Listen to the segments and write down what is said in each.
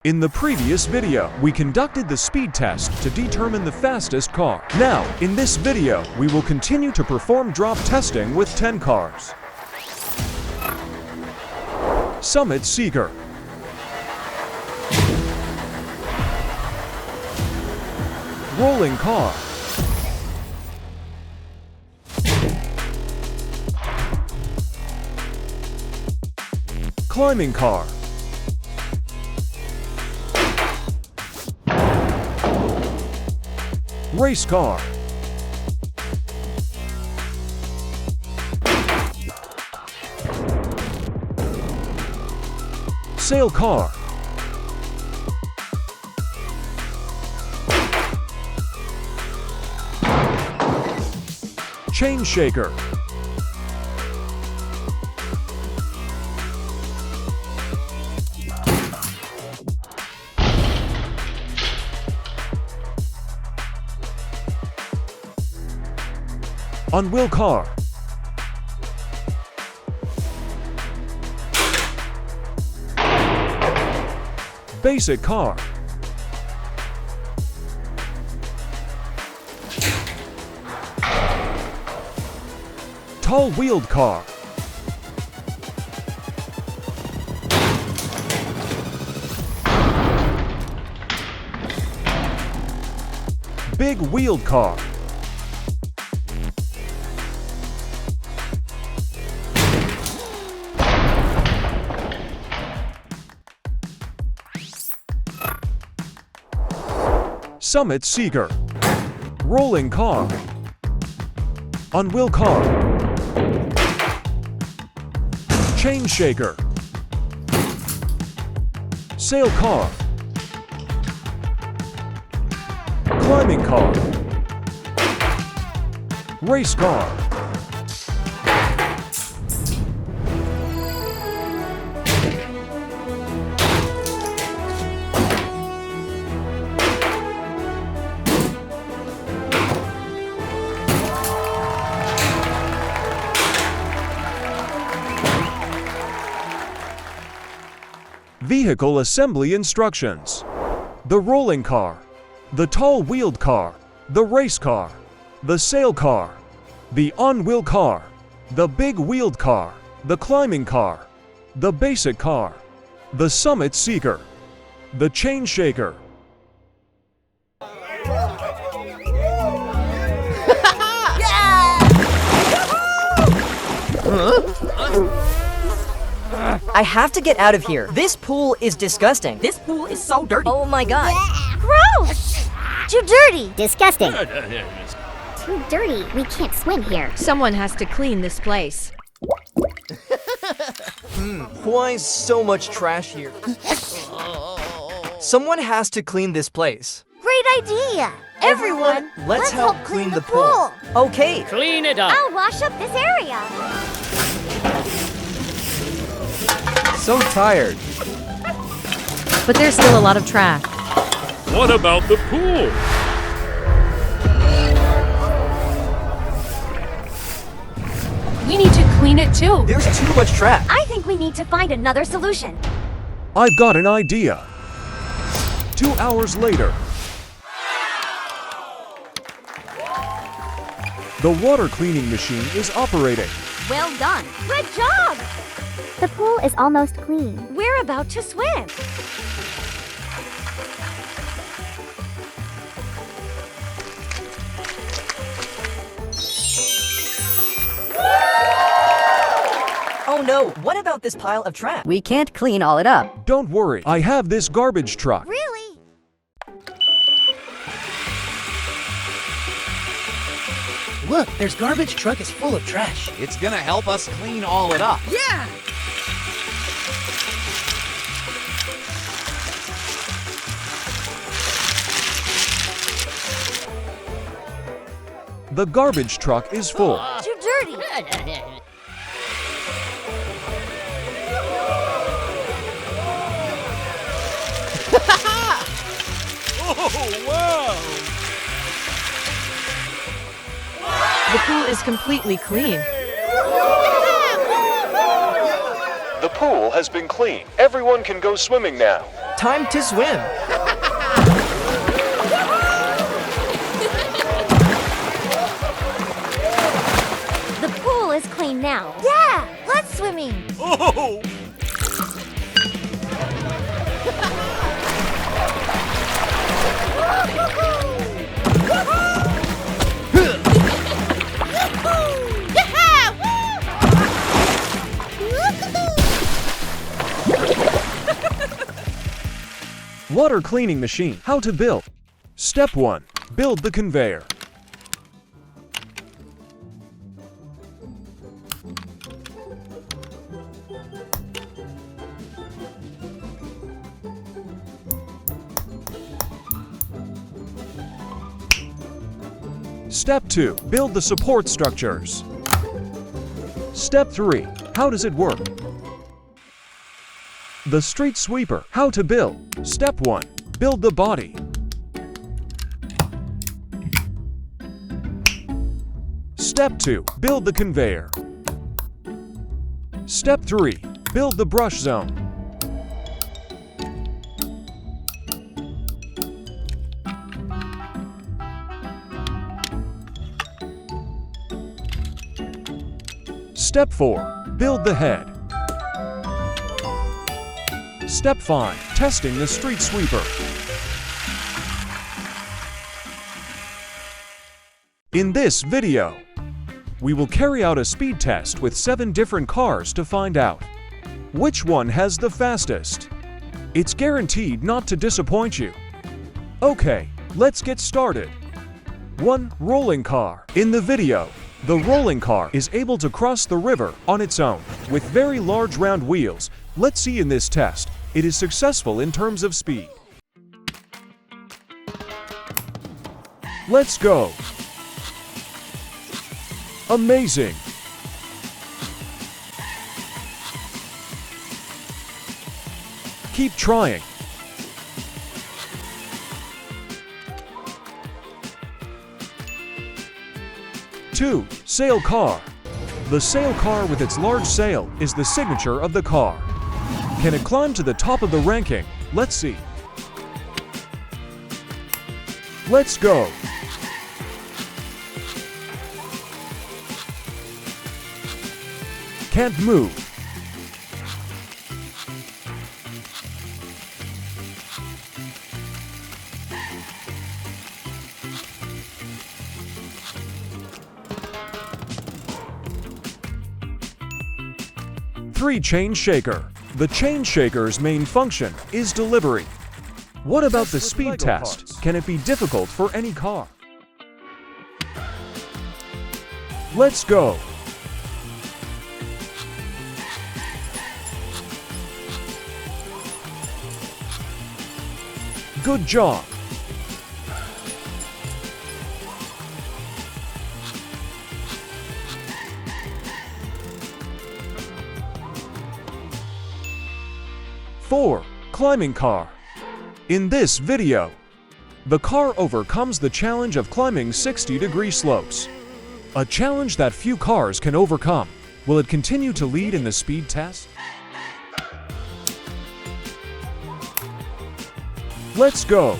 In the previous video, we conducted the speed test to determine the fastest car. Now, in this video, we will continue to perform drop testing with 10 cars. Summit Seeker. Rolling car. Climbing car. Race car. Sail car. Chain shaker. On-wheel car. Basic car. Tall-wheeled car. Big-wheeled car. Summit Seeker. Rolling car. On-wheel car. Chain shaker. Sail car. Climbing car. Race car. Vehicle assembly instructions. The rolling car, the tall-wheeled car, the race car, the sail car, the on-wheel car, the big-wheeled car, the climbing car, the basic car, the Summit Seeker, the chain shaker. I have to get out of here. This pool is disgusting. This pool is so dirty. Oh my god. Gross! Too dirty! Disgusting. Too dirty. We can't swim here. Someone has to clean this place. Why so much trash here? Someone has to clean this place. Great idea! Everyone, let's help clean the pool. Okay. Clean it up. I'll wash up this area. So tired. But there's still a lot of trash. What about the pool? We need to clean it too. There's too much trash. I think we need to find another solution. I've got an idea. 2 hours later. The water cleaning machine is operating. Well done. Good job! The pool is almost clean. We're about to swim. Oh no, what about this pile of trash? We can't clean all it up. Don't worry, I have this garbage truck. Really? Look, there's garbage truck is full of trash. It's gonna help us clean all it up. Yeah! The garbage truck is full. Too dirty. Oh, wow! The pool is completely clean. The pool has been cleaned. Everyone can go swimming now. Time to swim. The pool is clean now. Yeah, let's swimming. Oh! Water cleaning machine. How to build. Step 1. Build the conveyor. Step 2. Build the support structures. Step 3. How does it work? The street sweeper. How to build. Step 1. Build the body. Step 2. Build the conveyor. Step 3. Build the brush zone. Step 4. Build the head. Step 5. Testing the street sweeper. In this video, we will carry out a speed test with 7 different cars to find out which one has the fastest. It's guaranteed not to disappoint you. Okay, let's get started. 1. Rolling car. In the video, the rolling car is able to cross the river on its own with very large round wheels. Let's see in this test. It is successful in terms of speed. Let's go. Amazing. Keep trying. Two. Sail car. The sail car with its large sail is the signature of the car. Can it climb to the top of the ranking? Let's see. Let's go. Can't move. Three. Chain shaker. The chain shaker's main function is delivery. What about the speed test? Can it be difficult for any car? Let's go. Good job. Four. Climbing car. In this video, the car overcomes the challenge of climbing 60-degree slopes. A challenge that few cars can overcome. Will it continue to lead in the speed test? Let's go.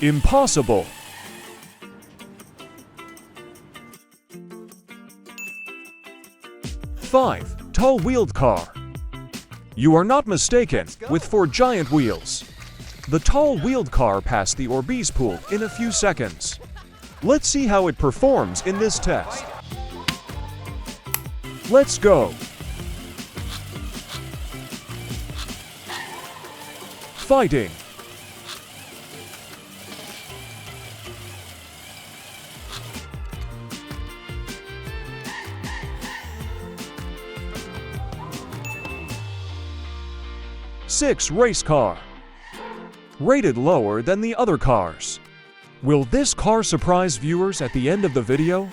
Impossible. Five. Tall-wheeled car. You are not mistaken, with 4 giant wheels. The tall-wheeled car passed the Orbeez pool in a few seconds. Let's see how it performs in this test. Let's go. Fighting. Six. Race car. Rated lower than the other cars. Will this car surprise viewers at the end of the video?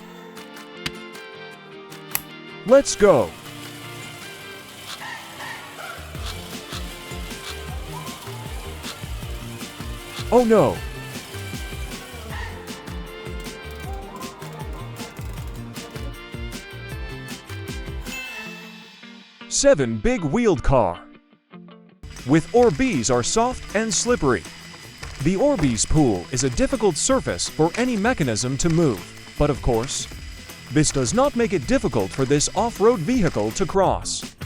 Let's go. Oh no. 7 big wheeled car. With Orbeez are soft and slippery. The Orbeez pool is a difficult surface for any mechanism to move, but of course, this does not make it difficult for this off-road vehicle to cross.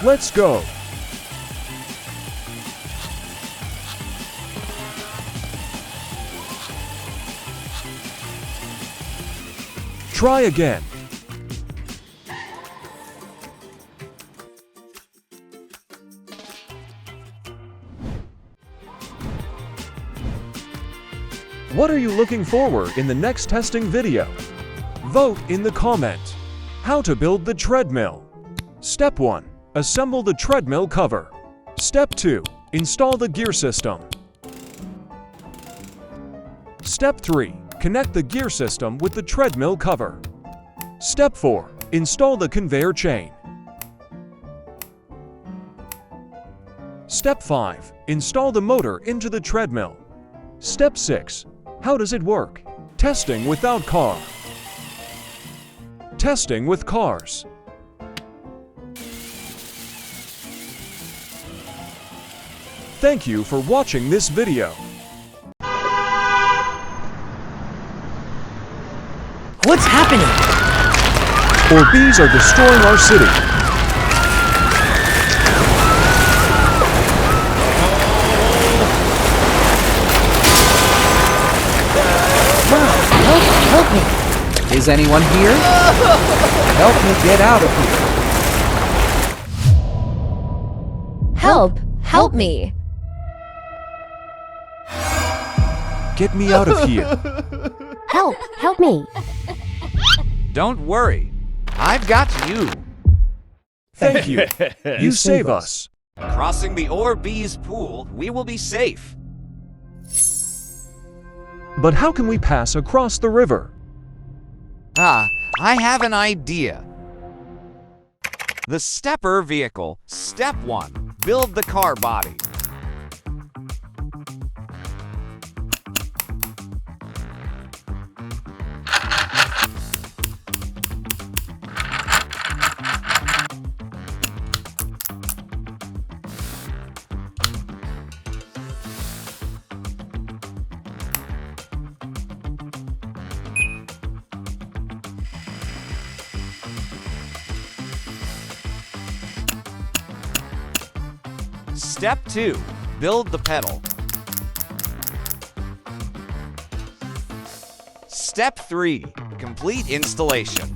Let's go! Try again. What are you looking for in the next testing video? Vote in the comment. How to build the treadmill. Step 1. Assemble the treadmill cover. Step 2. Install the gear system. Step 3. Connect the gear system with the treadmill cover. Step 4. Install the conveyor chain. Step 5. Install the motor into the treadmill. Step 6. How does it work? Testing without car. Testing with cars. Thank you for watching this video. What's happening? Orbeez are destroying our city. Help me! Is anyone here? Help me get out of here. Help me. Get me out of here. Help me. Don't worry. I've got you. Thank you. You save us. Crossing the Orbeez pool, we will be safe. But how can we pass across the river? Ah, I have an idea. The stepper vehicle. Step 1. Build the car body. Step 2. Build the pedal. Step 3. Complete installation.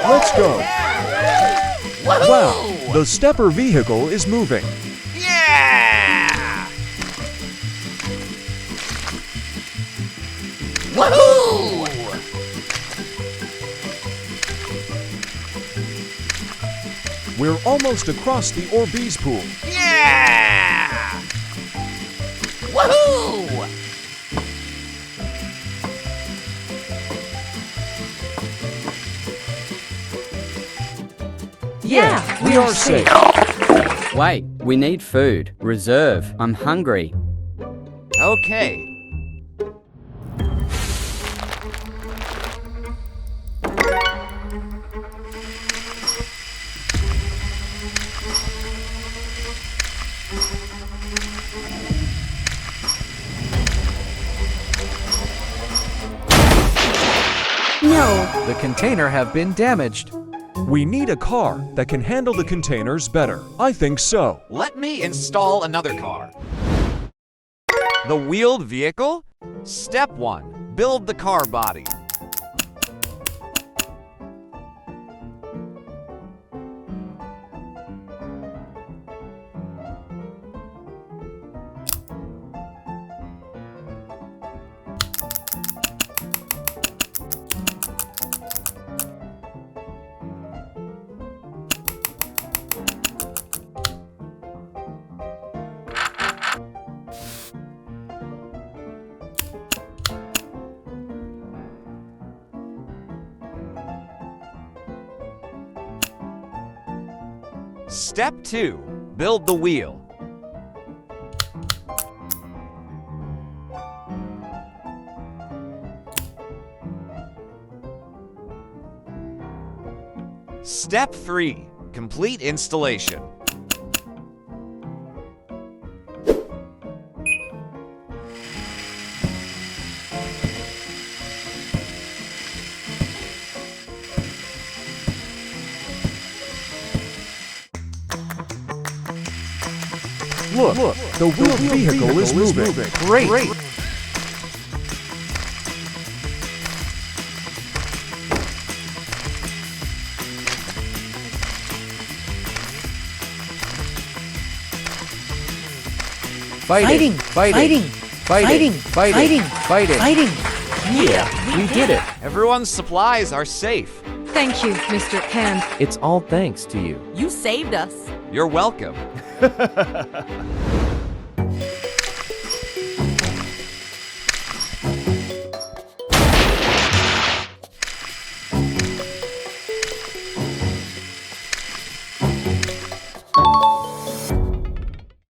Let's go. Wow, the stepper vehicle is moving. Yeah! Woohoo! We're almost across the Orbeez pool. Yeah! Woohoo! Yeah, We are safe. Wait, we need food. Reserve. I'm hungry. Okay. No. The container have been damaged. We need a car that can handle the containers better. I think so. Let me install another car. The wheeled vehicle? Step 1. Build the car body. Step 2. Build the wheel. Step 3. Complete installation. Look, the wheeled vehicle is moving. Great. Fighting. Fighting. Yeah, we did it. Everyone's supplies are safe. Thank you, Mr. Hand. It's all thanks to you. You saved us. You're welcome.